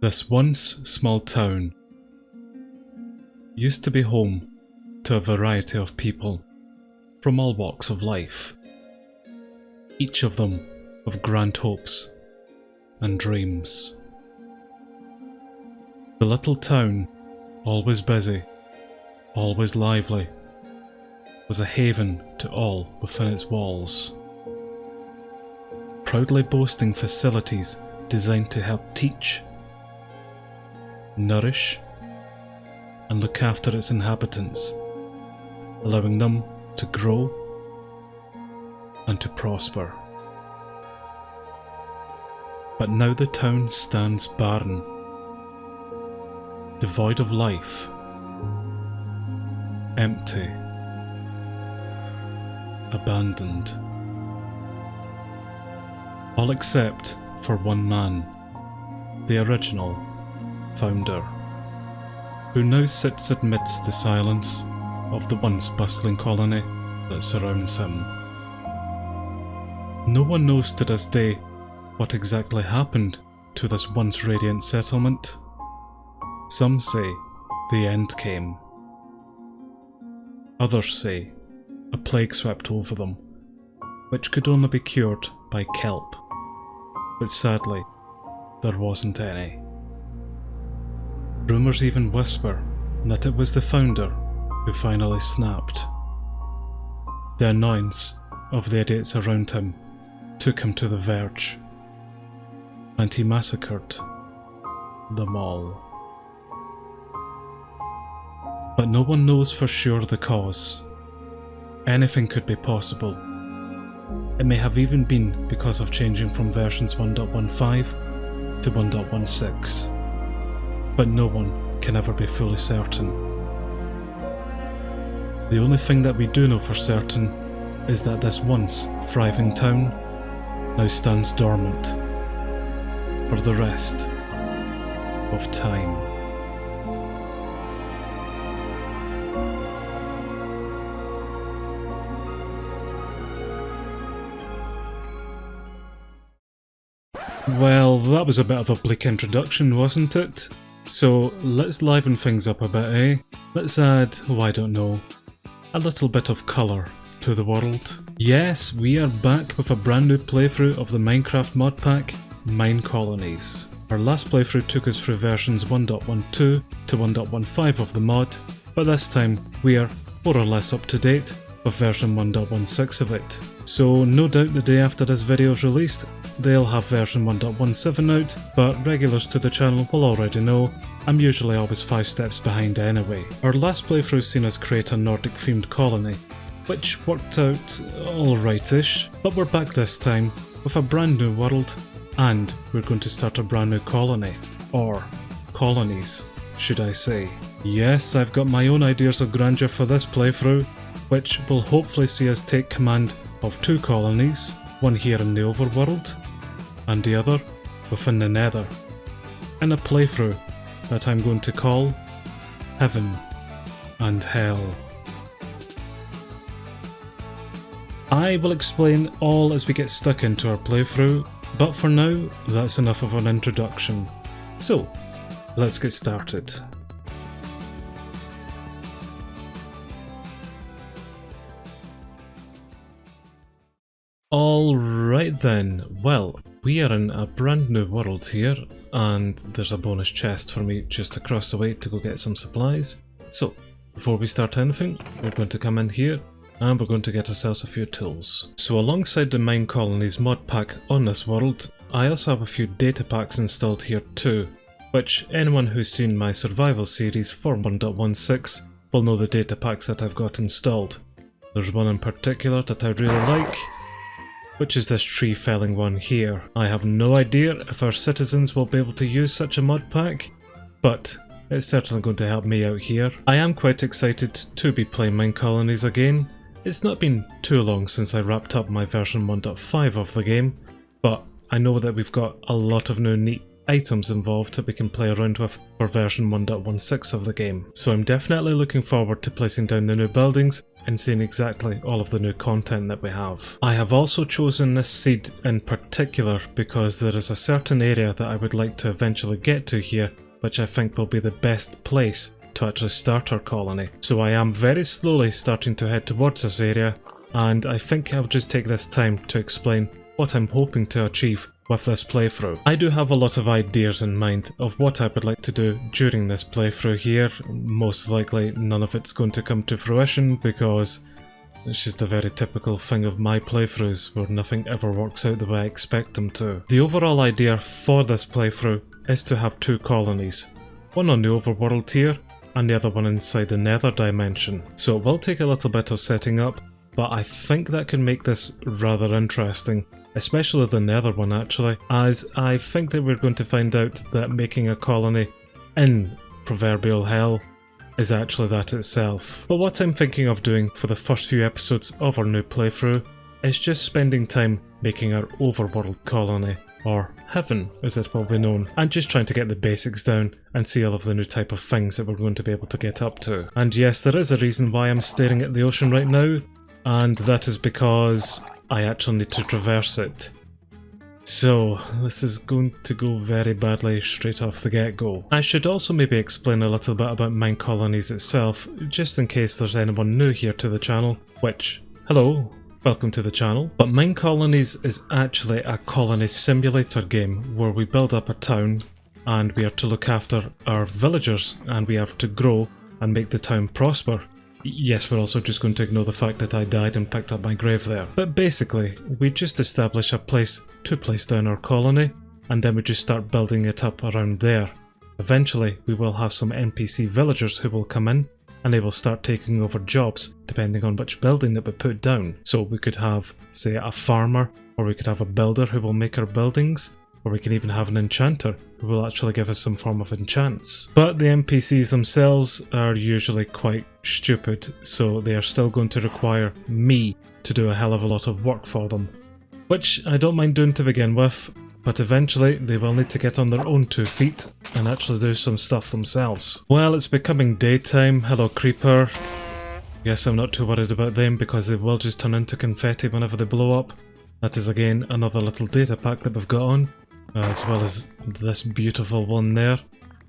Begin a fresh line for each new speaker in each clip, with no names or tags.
This once small town used to be home to a variety of people from all walks of life, each of them with grand hopes and dreams. The little town, always busy, always lively, was a haven to all within its walls, proudly boasting facilities designed to help teach, nourish, and look after its inhabitants, allowing them to grow and to prosper. But now the town stands barren, devoid of life, empty, abandoned. All except for one man, the original founder, who now sits amidst the silence of the once bustling colony that surrounds him. No one knows to this day what exactly happened to this once radiant settlement. Some say the end came. Others say a plague swept over them, which could only be cured by kelp, but sadly there wasn't any. Rumours even whisper that it was the founder who finally snapped. The annoyance of the idiots around him took him to the verge, and he massacred them all. But no one knows for sure the cause. Anything could be possible. It may have even been because of changing from versions 1.15 to 1.16. But no one can ever be fully certain. The only thing that we do know for certain is that this once thriving town now stands dormant for the rest of time. Well, that was a bit of a bleak introduction, wasn't it? So let's liven things up a bit, eh? Let's add, oh I don't know, a little bit of colour to the world. Yes, we are back with a brand new playthrough of the Minecraft mod pack, MineColonies. Our last playthrough took us through versions 1.12 to 1.15 of the mod, but this time we are more or less up to date with version 1.16 of it. So no doubt the day after this video is released, they'll have version 1.17 out, but regulars to the channel will already know I'm usually always 5 steps behind anyway. Our last playthrough seen us create a Nordic themed colony, which worked out alrightish, but we're back this time with a brand new world, and we're going to start a brand new colony, or colonies, should I say. Yes, I've got my own ideas of grandeur for this playthrough, which will hopefully see us take command of 2 colonies, one here in the overworld, and the other within the Nether, in a playthrough that I'm going to call Heaven and Hell. I will explain all as we get stuck into our playthrough, but for now, that's enough of an introduction. So, let's get started. Alright then, well, we are in a brand new world here, and there's a bonus chest for me just across the way to go get some supplies. So, before we start anything, we're going to come in here, and we're going to get ourselves a few tools. So alongside the MineColonies mod pack on this world, I also have a few data packs installed here too, which anyone who's seen my survival series for 1.16 will know the data packs that I've got installed. There's one in particular that I really like, which is this tree felling one here. I have no idea if our citizens will be able to use such a mod pack, but it's certainly going to help me out here. I am quite excited to be playing MineColonies again. It's not been too long since I wrapped up my version 1.5 of the game, but I know that we've got a lot of new neat items involved that we can play around with for version 1.16 of the game. So I'm definitely looking forward to placing down the new buildings and seeing exactly all of the new content that we have. I have also chosen this seed in particular because there is a certain area that I would like to eventually get to here, which I think will be the best place to actually start our colony. So I am very slowly starting to head towards this area, and I think I'll just take this time to explain what I'm hoping to achieve with this playthrough. I do have a lot of ideas in mind of what I would like to do during this playthrough here. Most likely none of it's going to come to fruition because it's just a very typical thing of my playthroughs where nothing ever works out the way I expect them to. The overall idea for this playthrough is to have two colonies, one on the overworld tier and the other one inside the Nether dimension. So it will take a little bit of setting up, but I think that can make this rather interesting, especially the Nether one actually, as I think that we're going to find out that making a colony in proverbial hell is actually that itself. But what I'm thinking of doing for the first few episodes of our new playthrough is just spending time making our overworld colony, or heaven as it will be known, and just trying to get the basics down and see all of the new type of things that we're going to be able to get up to. And yes, there is a reason why I'm staring at the ocean right now, and that is because I actually need to traverse it. So this is going to go very badly straight off the get-go. I should also maybe explain a little bit about MineColonies itself, just in case there's anyone new here to the channel, which, hello, welcome to the channel. But MineColonies is actually a colony simulator game where we build up a town and we are to look after our villagers and we have to grow and make the town prosper. Yes, we're also just going to ignore the fact that I died and picked up my grave there. But basically, we just establish a place to place down our colony, and then we just start building it up around there. Eventually, we will have some NPC villagers who will come in, and they will start taking over jobs depending on which building that we put down. So we could have, say, a farmer, or we could have a builder who will make our buildings, or we can even have an enchanter who will actually give us some form of enchants. But the NPCs themselves are usually quite stupid, so they are still going to require me to do a hell of a lot of work for them. Which I don't mind doing to begin with, but eventually they will need to get on their own 2 feet and actually do some stuff themselves. Well, it's becoming daytime. Hello, creeper. Yes, I'm not too worried about them because they will just turn into confetti whenever they blow up. That is again another little data pack that we've got on. As well as this beautiful one there.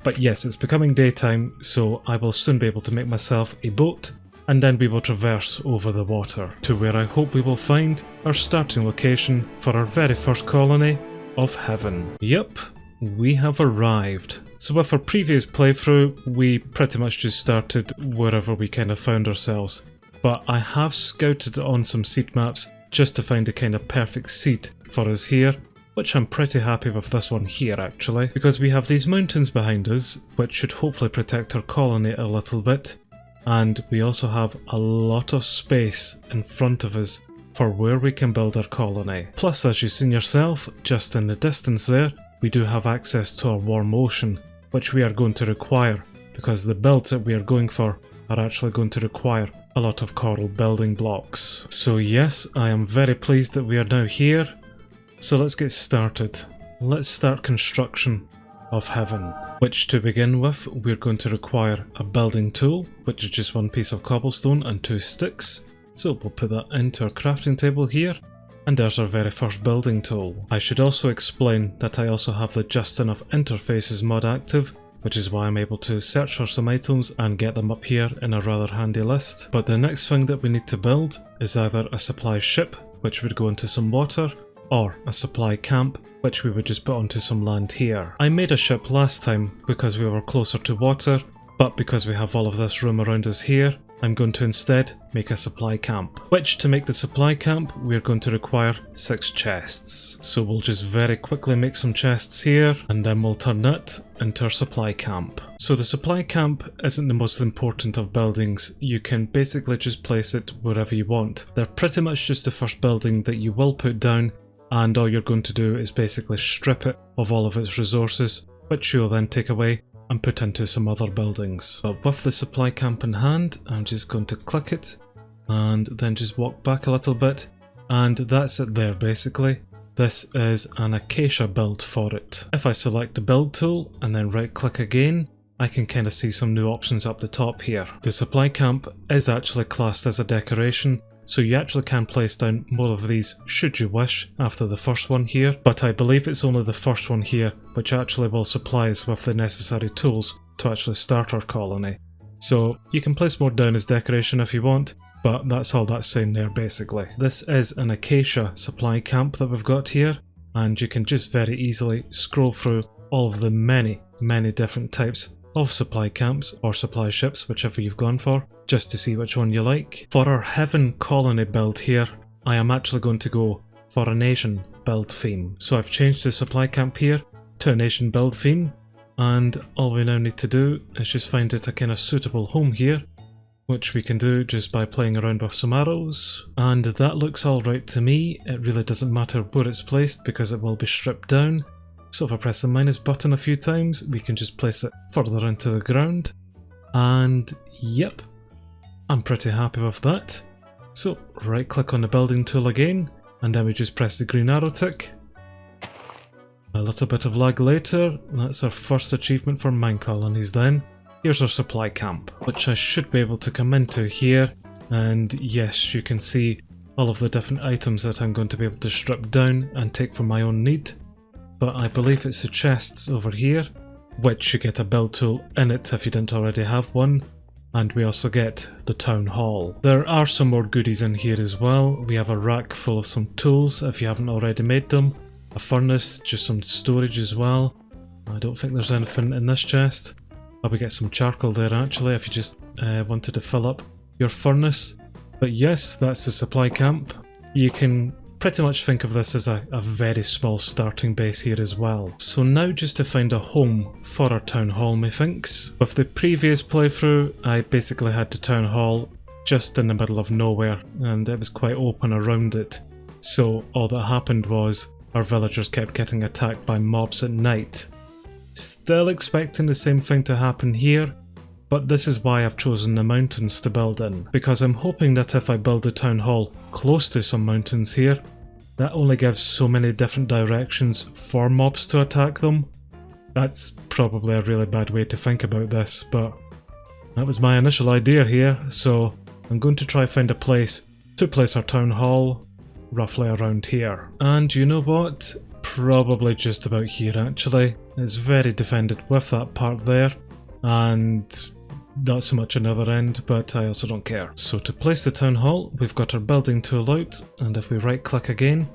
But yes, it's becoming daytime, so I will soon be able to make myself a boat, and then we will traverse over the water to where I hope we will find our starting location for our very first colony of heaven. Yep, we have arrived. So with our previous playthrough, we pretty much just started wherever we kind of found ourselves. But I have scouted on some seed maps just to find a kind of perfect seed for us here, which I'm pretty happy with this one here actually, because we have these mountains behind us, which should hopefully protect our colony a little bit, and we also have a lot of space in front of us for where we can build our colony. Plus, as you've seen yourself, just in the distance there, we do have access to a warm ocean, which we are going to require, because the builds that we are going for are actually going to require a lot of coral building blocks. So yes, I am very pleased that we are now here. So let's get started. Let's start construction of heaven, which to begin with we're going to require a building tool, which is just 1 piece of cobblestone and 2 sticks. So we'll put that into our crafting table here, and there's our very first building tool. I should also explain that I also have the Just Enough Interfaces mod active, which is why I'm able to search for some items and get them up here in a rather handy list. But the next thing that we need to build is either a supply ship, which would go into some water, or a supply camp, which we would just put onto some land here. I made a ship last time because we were closer to water, but because we have all of this room around us here, I'm going to instead make a supply camp. Which, to make the supply camp, we're going to require 6 chests. So we'll just very quickly make some chests here, and then we'll turn that into our supply camp. So the supply camp isn't the most important of buildings. You can basically just place it wherever you want. They're pretty much just the first building that you will put down, and all you're going to do is basically strip it of all of its resources, which you'll then take away and put into some other buildings. But with the supply camp in hand, I'm just going to click it and then just walk back a little bit, and that's it there basically. this is an acacia build for it. If I select the build tool and then right click again, I can kind of see some new options up the top here. The supply camp is actually classed as a decoration, so you actually can place down more of these should you wish after the first one here, but I believe it's only the first one here which actually will supply us with the necessary tools to actually start our colony. So you can place more down as decoration if you want, but that's all that's saying there basically. This is an acacia supply camp that we've got here, and you can just very easily scroll through all of the many different types of supply camps or supply ships, whichever you've gone for, just to see which one you like. For our heaven colony build here, I am actually going to go for an Asian build theme. So I've changed the supply camp here to an Asian build theme, and all we now need to do is just find it a kind of suitable home here, which we can do just by playing around with some arrows, and that looks alright to me. It really doesn't matter where it's placed because it will be stripped down. So if I press the minus button a few times, we can just place it further into the ground. And yep, I'm pretty happy with that. So right click on the building tool again, and then we just press the green arrow tick. A little bit of lag later, that's our first achievement for MineColonies then. Here's our supply camp, which I should be able to come into here. And yes, you can see all of the different items that I'm going to be able to strip down and take for my own need. But I believe it's the chests over here, which you get a build tool in it if you didn't already have one, and we also get the town hall. There are some more goodies in here as well. We have a rack full of some tools if you haven't already made them, a furnace, just some storage as well. I don't think there's anything in this chest. Oh, we get some charcoal there actually if you just wanted to fill up your furnace. But yes, that's the supply camp. You can pretty much think of this as a very small starting base here as well. So now just to find a home for our town hall, methinks. With the previous playthrough, I basically had the town hall just in the middle of nowhere, and it was quite open around it. So all that happened was our villagers kept getting attacked by mobs at night. Still expecting the same thing to happen here, but this is why I've chosen the mountains to build in, because I'm hoping that if I build a town hall close to some mountains here, that only gives so many different directions for mobs to attack them. That's probably a really bad way to think about this, but that was my initial idea here, so I'm going to try find a place to place our town hall roughly around here. And you know what? Probably just about here actually. It's very defended with that part there, and not so much another end, but I also don't care. So to place the town hall, we've got our building tool out, and if we right click again,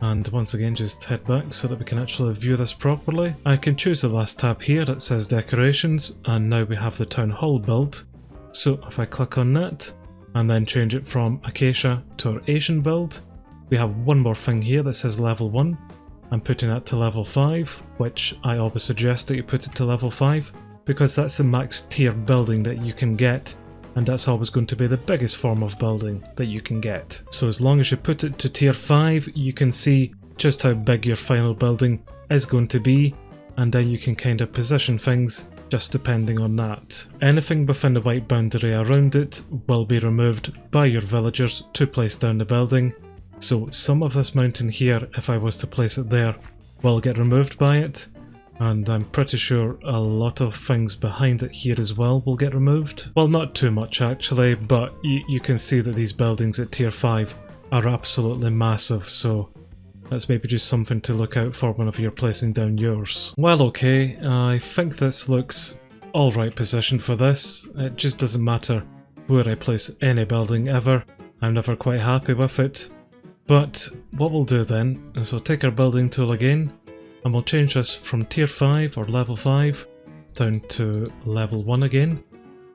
and once again just head back so that we can actually view this properly, I can choose the last tab here that says decorations, and now we have the town hall built. So if I click on that, and then change it from acacia to our Asian build, we have one more thing here that says level 1. I'm putting that to level 5, which I always suggest that you put it to level 5, because that's the max tier building that you can get, and that's always going to be the biggest form of building that you can get. So as long as you put it to tier 5, you can see just how big your final building is going to be, and then you can kind of position things just depending on that. Anything within the white boundary around it will be removed by your villagers to place down the building. So some of this mountain here, if I was to place it there, will get removed by it. And I'm pretty sure a lot of things behind it here as well will get removed. Well, not too much actually, but you can see that these buildings at tier 5 are absolutely massive, so that's maybe just something to look out for whenever you're placing down yours. Well, okay, I think this looks alright positioned for this. It just doesn't matter where I place any building ever. I'm never quite happy with it. But what we'll do then is we'll take our building tool again, and we'll change this from tier 5 or level 5 down to level 1 again.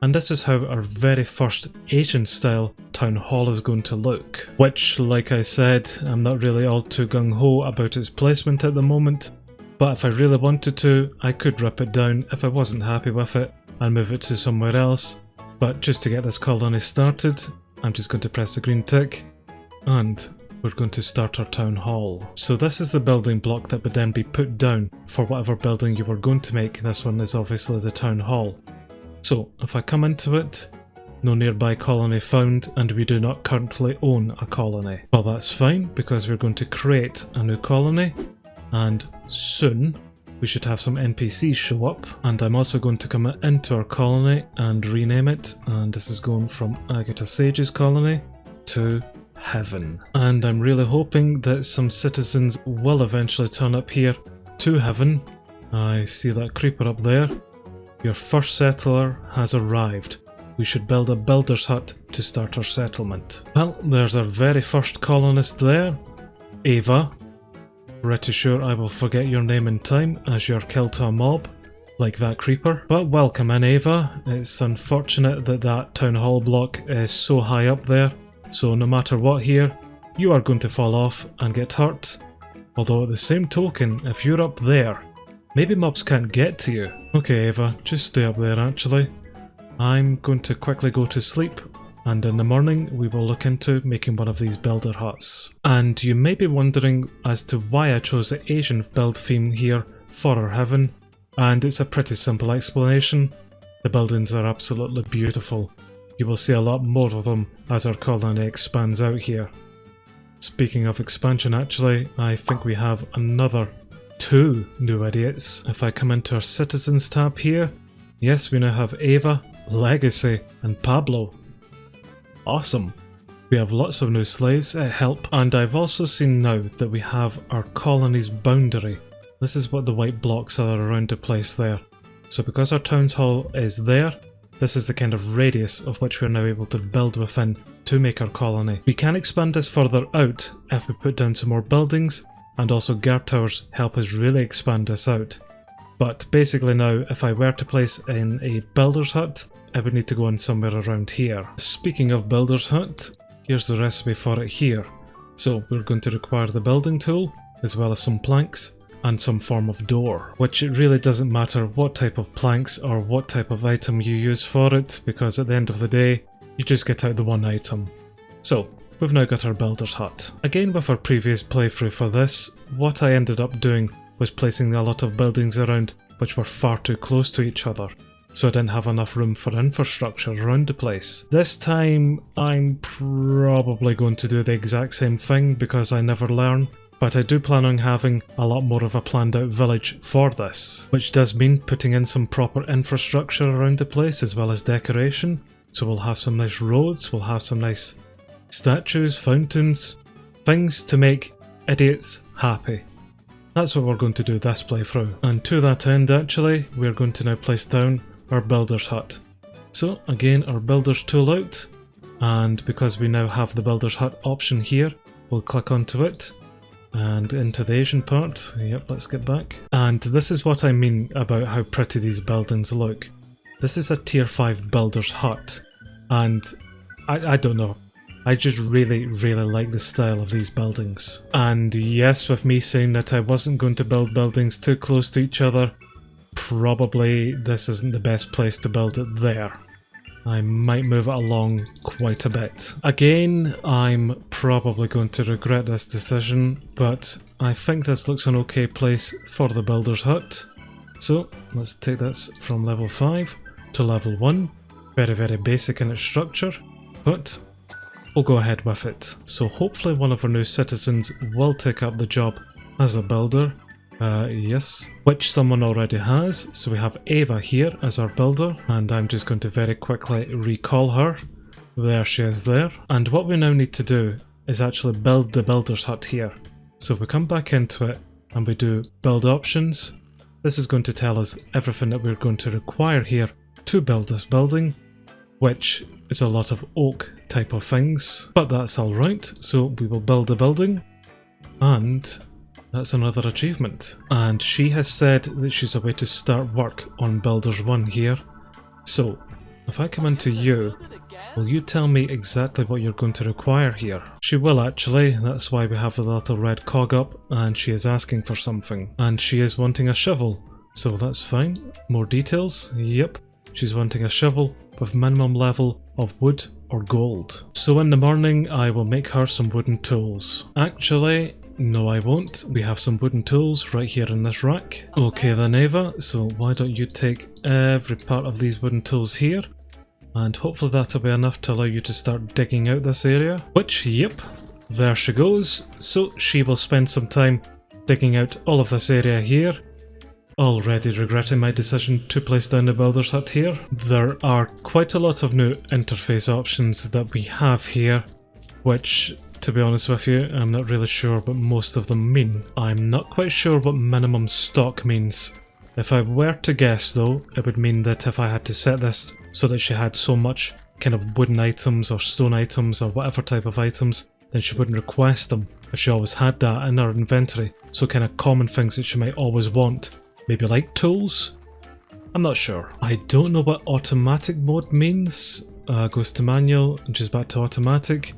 And this is how our very first Asian style town hall is going to look. Which, like I said, I'm not really all too gung-ho about its placement at the moment. But if I really wanted to, I could rip it down if I wasn't happy with it and move it to somewhere else. But just to get this colony started, I'm just going to press the green tick, and we're going to start our town hall. So this is the building block that would then be put down for whatever building you were going to make. This one is obviously the town hall. So if I come into it, No nearby colony found, and we do not currently own a colony. Well, that's fine, because we're going to create a new colony, and soon we should have some NPCs show up. And I'm also going to come into our colony and rename it, and this is going from Agatha Sage's colony to Heaven. And I'm really hoping that some citizens will eventually turn up here to Heaven. I see that creeper up there. Your first settler has arrived. We should build a builder's hut to start our settlement. Well, there's our very first colonist there, Ava. Pretty sure I will forget your name in time as you're killed to a mob, like that creeper. But welcome in, Ava. It's unfortunate that that town hall block is so high up there, so no matter what here, you are going to fall off and get hurt. Although at the same token, if you're up there, maybe mobs can't get to you. Okay, Ava, just stay up there actually. I'm going to quickly go to sleep, and in the morning we will look into making one of these builder huts. And you may be wondering as to why I chose the Asian build theme here for our Heaven, and it's a pretty simple explanation. The buildings are absolutely beautiful. You will see a lot more of them as our colony expands out here. Speaking of expansion actually, I think we have another 2 new idiots. If I come into our citizens tab here, yes, we now have Ava, Legacy, and Pablo. Awesome. We have lots of new slaves at help, and I've also seen now that we have our colony's boundary. This is what the white blocks are around the place there. So because our town hall is there, this is the kind of radius of which we're now able to build within to make our colony. We can expand this further out if we put down some more buildings, and also guard towers help us really expand this out. But basically now, if I were to place in a builder's hut, I would need to go in somewhere around here. Speaking of builder's hut, here's the recipe for it here. So we're going to require the building tool, as well as some planks, and some form of door. Which it really doesn't matter what type of planks or what type of item you use for it, because at the end of the day, you just get out the one item. So, we've now got our builder's hut. Again, with our previous playthrough for this, what I ended up doing was placing a lot of buildings around which were far too close to each other, so I didn't have enough room for infrastructure around the place. This time I'm probably going to do the exact same thing because I never learn, but I do plan on having a lot more of a planned out village for this, which does mean putting in some proper infrastructure around the place as well as decoration. So we'll have some nice roads, we'll have some nice statues, fountains, things to make idiots happy. That's what we're going to do this playthrough. And to that end actually, we're going to now place down our builder's hut. So again, our builder's tool out, and because we now have the builder's hut option here, we'll click onto it and into the Asian part. Yep, let's get back. And this is what I mean about how pretty these buildings look. This is a tier 5 builder's hut, and I don't know. I just really like the style of these buildings. And yes, with me saying that I wasn't going to build buildings too close to each other, probably this isn't the best place to build it there. I might move it along quite a bit. Again, I'm probably going to regret this decision, but I think this looks an okay place for the builder's hut. So let's take this from level 5 to level 1. Very basic in its structure, but we'll go ahead with it. So hopefully one of our new citizens will take up the job as a builder. Yes, which someone already has. So we have Ava here as our builder, and I'm just going to very quickly recall her. There she is there. And what we now need to do is actually build the builder's hut here. So we come back into it and we do build options. This is going to tell us everything that we're going to require here to build this building, which is a lot of oak type of things, but that's alright. So we will build a building, and that's another achievement. And she has said that she's away to start work on Builders 1 here. So if I come into you, will you tell me exactly what you're going to require here? She will actually, that's why we have the little red cog up, and she is asking for something. And she is wanting a shovel, so that's fine. More details? Yep, she's wanting a shovel with minimum level of wood or gold. So in the morning I will make her some wooden tools. Actually, no I won't. We have some wooden tools right here in this rack. Okay then Ava, so why don't you take every part of these wooden tools here, And hopefully that'll be enough to allow you to start digging out this area. Which, yep, there she goes. So she will spend some time digging out all of this area here. Already regretting my decision to place down the builder's hut here. There are quite a lot of new interface options that we have here, which, to be honest with you, I'm not really sure what most of them mean. I'm not quite sure what minimum stock means. If I were to guess though, it would mean that if I had to set this so that she had so much kind of wooden items or stone items or whatever type of items, then she wouldn't request them if she always had that in her inventory. So kind of common things that she might always want. Maybe like tools? I'm not sure. I don't know what automatic mode means. Goes to manual and just back to automatic.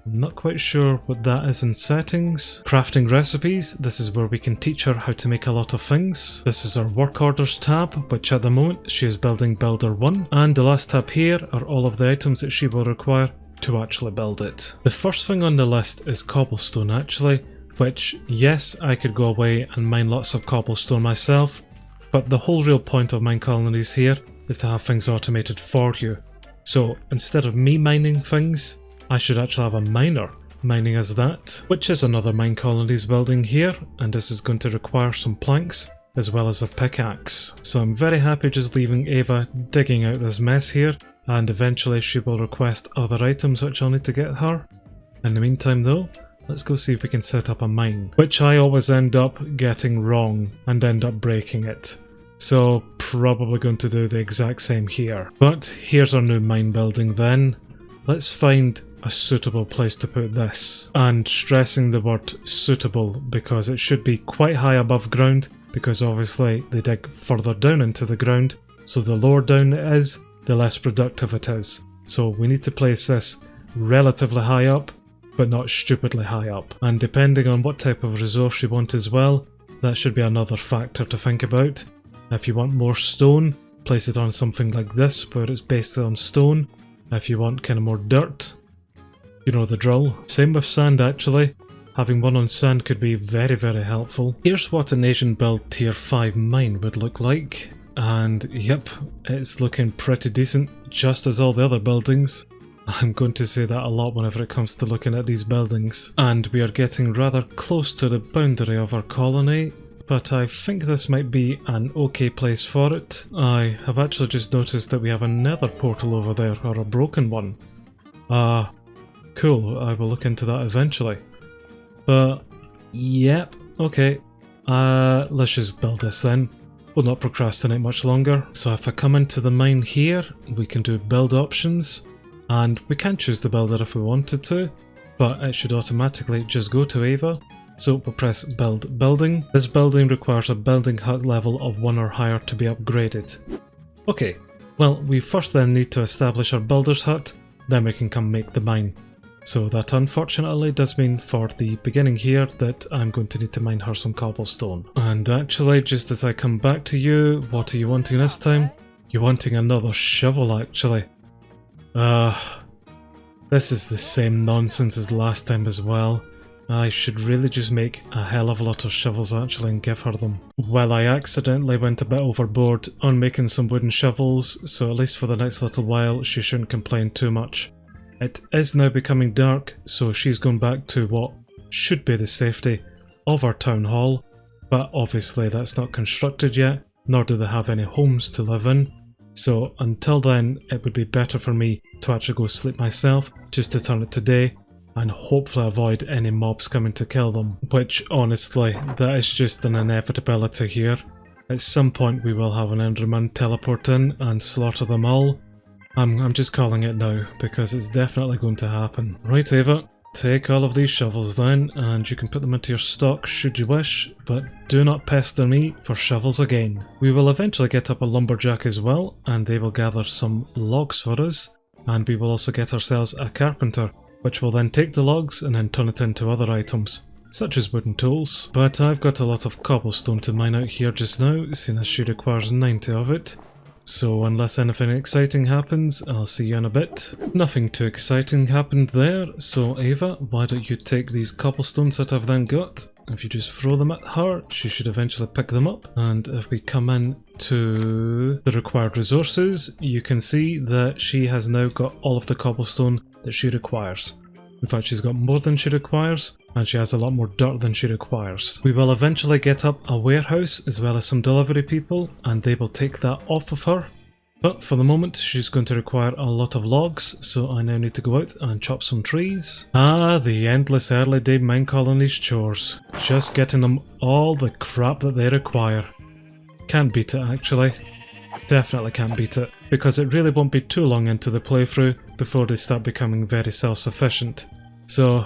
I'm not quite sure what that is in settings. Crafting recipes, this is where we can teach her how to make a lot of things. This is our work orders tab, which at the moment she is building builder 1. And the last tab here are all of the items that she will require to actually build it. The first thing on the list is cobblestone actually, which yes, I could go away and mine lots of cobblestone myself, but the whole real point of MineColonies here is to have things automated for you. So instead of me mining things, I should actually have a miner mining as that, which is another MineColonies building here, and this is going to require some planks as well as a pickaxe. So I'm very happy just leaving Ava digging out this mess here, and eventually she will request other items which I'll need to get her. In the meantime though, let's go see if we can set up a mine, which I always end up getting wrong and end up breaking it. So probably going to do the exact same here. But here's our new mine building then. Let's find a suitable place to put this. And stressing the word suitable because it should be quite high above ground, because obviously they dig further down into the ground. So the lower down it is, the less productive it is. So we need to place this relatively high up, but not stupidly high up. And depending on what type of resource you want as well, that should be another factor to think about. If you want more stone, place it on something like this where it's based on stone. If you want kind of more dirt, you know the drill. Same with sand actually. Having one on sand could be very, very helpful. Here's what an Asian build tier 5 mine would look like. And yep, it's looking pretty decent, just as all the other buildings. I'm going to say that a lot whenever it comes to looking at these buildings. And we are getting rather close to the boundary of our colony, but I think this might be an okay place for it. I have actually just noticed that we have a nether portal over there, or a broken one. Cool, I will look into that eventually. But, yep, okay. Let's just build this then. We'll not procrastinate much longer. So if I come into the mine here, we can do build options. And we can choose the builder if we wanted to, but it should automatically just go to Ava. So we'll press build building. This building requires a building hut level of 1 or higher to be upgraded. Okay, well we first then need to establish our builder's hut, then we can come make the mine. So that unfortunately does mean for the beginning here that I'm going to need to mine her some cobblestone. And actually, just as I come back to you, what are you wanting this time? You're wanting another shovel actually. This is the same nonsense as last time as well. I should really just make a hell of a lot of shovels actually and give her them. Well, I accidentally went a bit overboard on making some wooden shovels, so at least for the next little while she shouldn't complain too much. It is now becoming dark, so she's gone back to what should be the safety of our town hall, but obviously that's not constructed yet, nor do they have any homes to live in. So until then, it would be better for me to actually go sleep myself, just to turn it to day, and hopefully avoid any mobs coming to kill them. Which, honestly, that is just an inevitability here. At some point we will have an Enderman teleport in and slaughter them all. I'm just calling it now, because it's definitely going to happen. Right, Ava, take all of these shovels then, and you can put them into your stock should you wish, but do not pester me for shovels again. We will eventually get up a lumberjack as well, and they will gather some logs for us, and we will also get ourselves a carpenter, which will then take the logs and then turn it into other items, such as wooden tools. But I've got a lot of cobblestone to mine out here just now, seeing as she requires 90 of it. So unless anything exciting happens, I'll see you in a bit. Nothing too exciting happened there, so Ava, why don't you take these cobblestones that I've then got? If you just throw them at her, she should eventually pick them up. And if we come in to the required resources, you can see that she has now got all of the cobblestone that she requires. In fact, she's got more than she requires, and she has a lot more dirt than she requires. We will eventually get up a warehouse as well as some delivery people, and they will take that off of her. But for the moment, she's going to require a lot of logs, so I now need to go out and chop some trees. Ah, the endless early day MineColonies chores. Just getting them all the crap that they require. Can't beat it, actually. Definitely can't beat it, because it really won't be too long into the playthrough before they start becoming very self-sufficient. So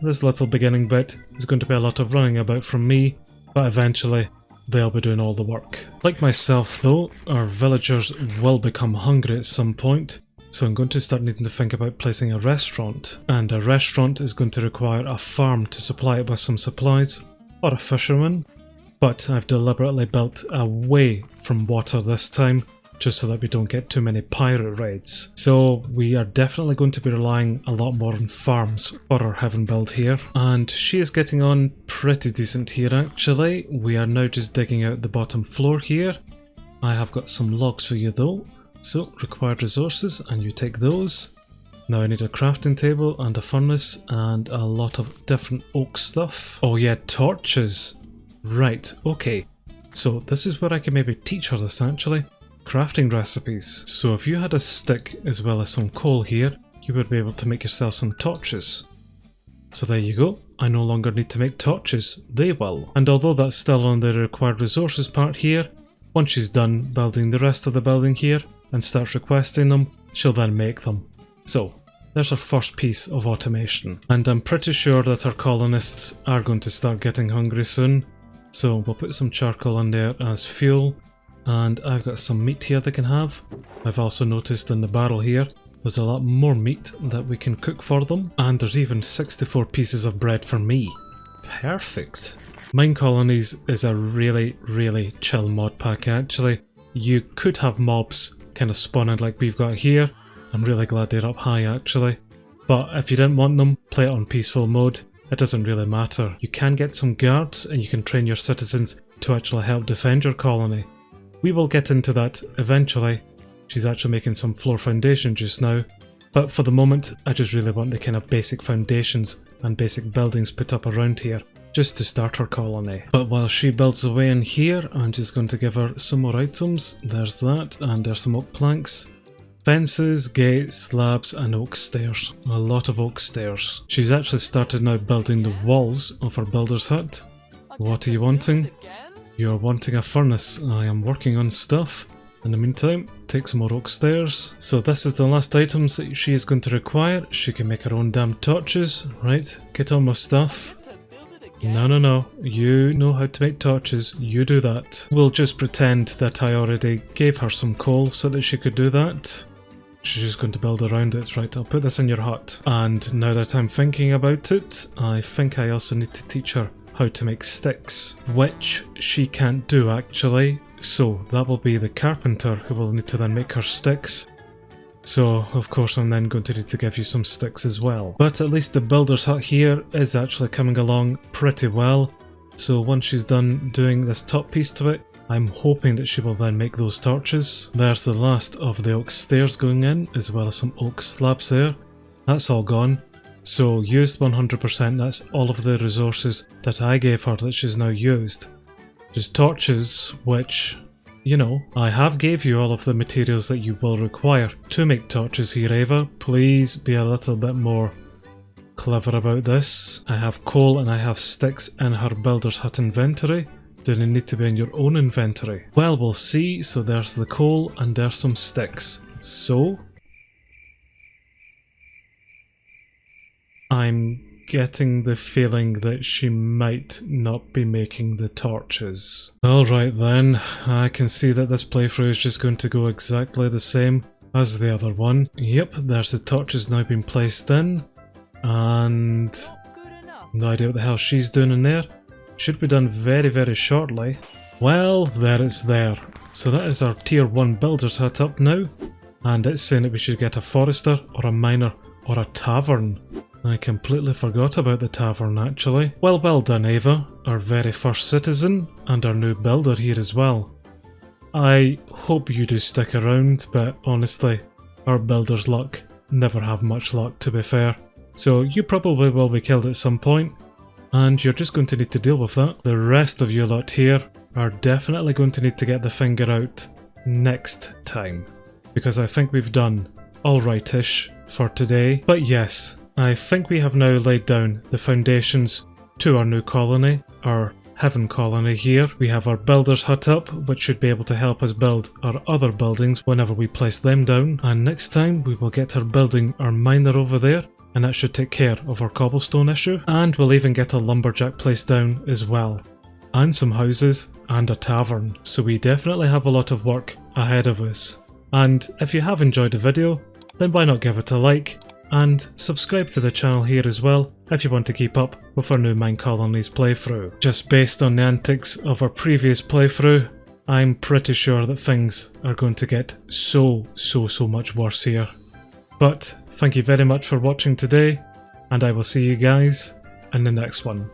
this little beginning bit is going to be a lot of running about from me, but eventually they'll be doing all the work. Like myself though, our villagers will become hungry at some point, so I'm going to start needing to think about placing a restaurant. And a restaurant is going to require a farm to supply it with some supplies, or a fisherman. But I've deliberately built away from water this time, just so that we don't get too many pirate raids. So we are definitely going to be relying a lot more on farms for our heaven build here. And she is getting on pretty decent here actually. We are now just digging out the bottom floor here. I have got some logs for you though. So required resources, and you take those. Now I need a crafting table and a furnace and a lot of different oak stuff. Oh yeah, torches. Right, okay. So this is where I can maybe teach her this actually. Crafting recipes. So if you had a stick as well as some coal here, you would be able to make yourself some torches. So there you go. I no longer need to make torches, they will. And although that's still on the required resources part here, once she's done building the rest of the building here and starts requesting them, she'll then make them. So there's our first piece of automation. And I'm pretty sure that our colonists are going to start getting hungry soon. So we'll put some charcoal in there as fuel. And I've got some meat here they can have. I've also noticed in the barrel here, there's a lot more meat that we can cook for them. And there's even 64 pieces of bread for me. Perfect. MineColonies is a really, really chill mod pack actually. You could have mobs kind of spawning like we've got here. I'm really glad they're up high actually. But if you didn't want them, play it on peaceful mode. It doesn't really matter. You can get some guards and you can train your citizens to actually help defend your colony. We will get into that eventually. She's actually making some floor foundation just now. But for the moment, I just really want the kind of basic foundations and basic buildings put up around here, just to start her colony. But while she builds away in here, I'm just going to give her some more items. There's that, and there's some oak planks. Fences, gates, slabs, and oak stairs. A lot of oak stairs. She's actually started now building the walls of her builder's hut. What are you wanting? You're wanting a furnace. I am working on stuff. In the meantime, take some more oak stairs. So this is the last items that she is going to require. She can make her own damn torches. Right, get on with stuff. No. You know how to make torches. You do that. We'll just pretend that I already gave her some coal so that she could do that. She's just going to build around it. Right, I'll put this in your hut. And now that I'm thinking about it, I think I also need to teach her how to make sticks, which she can't do actually, so that will be the carpenter who will need to then make her sticks. So of course I'm then going to need to give you some sticks as well. But at least the builder's hut here is actually coming along pretty well, so once she's done doing this top piece to it, I'm hoping that she will then make those torches. There's the last of the oak stairs going in, as well as some oak slabs there. That's all gone. So used 100%, that's all of the resources that I gave her that she's now used. Just torches, which, you know, I have gave you all of the materials that you will require to make torches here, Ava. Please be a little bit more clever about this. I have coal and I have sticks in her builder's hut inventory. Do they need to be in your own inventory? Well, we'll see. So there's the coal and there's some sticks. So I'm getting the feeling that she might not be making the torches. Alright then, I can see that this playthrough is just going to go exactly the same as the other one. Yep, there's the torches now been placed in, and no idea what the hell she's doing in there. Should be done very, very shortly. Well, there it's there. So that is our tier 1 builder's hut up now, and it's saying that we should get a forester or a miner or a tavern. I completely forgot about the tavern actually. Well done Ava, our very first citizen and our new builder here as well. I hope you do stick around, but honestly, our builder's luck never have much luck to be fair. So you probably will be killed at some point, and you're just going to need to deal with that. The rest of you lot here are definitely going to need to get the finger out next time, because I think we've done alright-ish for today. But yes, I think we have now laid down the foundations to our new colony, our Heaven colony here. We have our builder's hut up, which should be able to help us build our other buildings whenever we place them down. And next time we will get her building our miner over there, and that should take care of our cobblestone issue. And we'll even get a lumberjack place down as well, and some houses and a tavern. So we definitely have a lot of work ahead of us. And if you have enjoyed the video, then why not give it a like and subscribe to the channel here as well if you want to keep up with our new MineColonies playthrough. Just based on the antics of our previous playthrough, I'm pretty sure that things are going to get so much worse here. But thank you very much for watching today, and I will see you guys in the next one.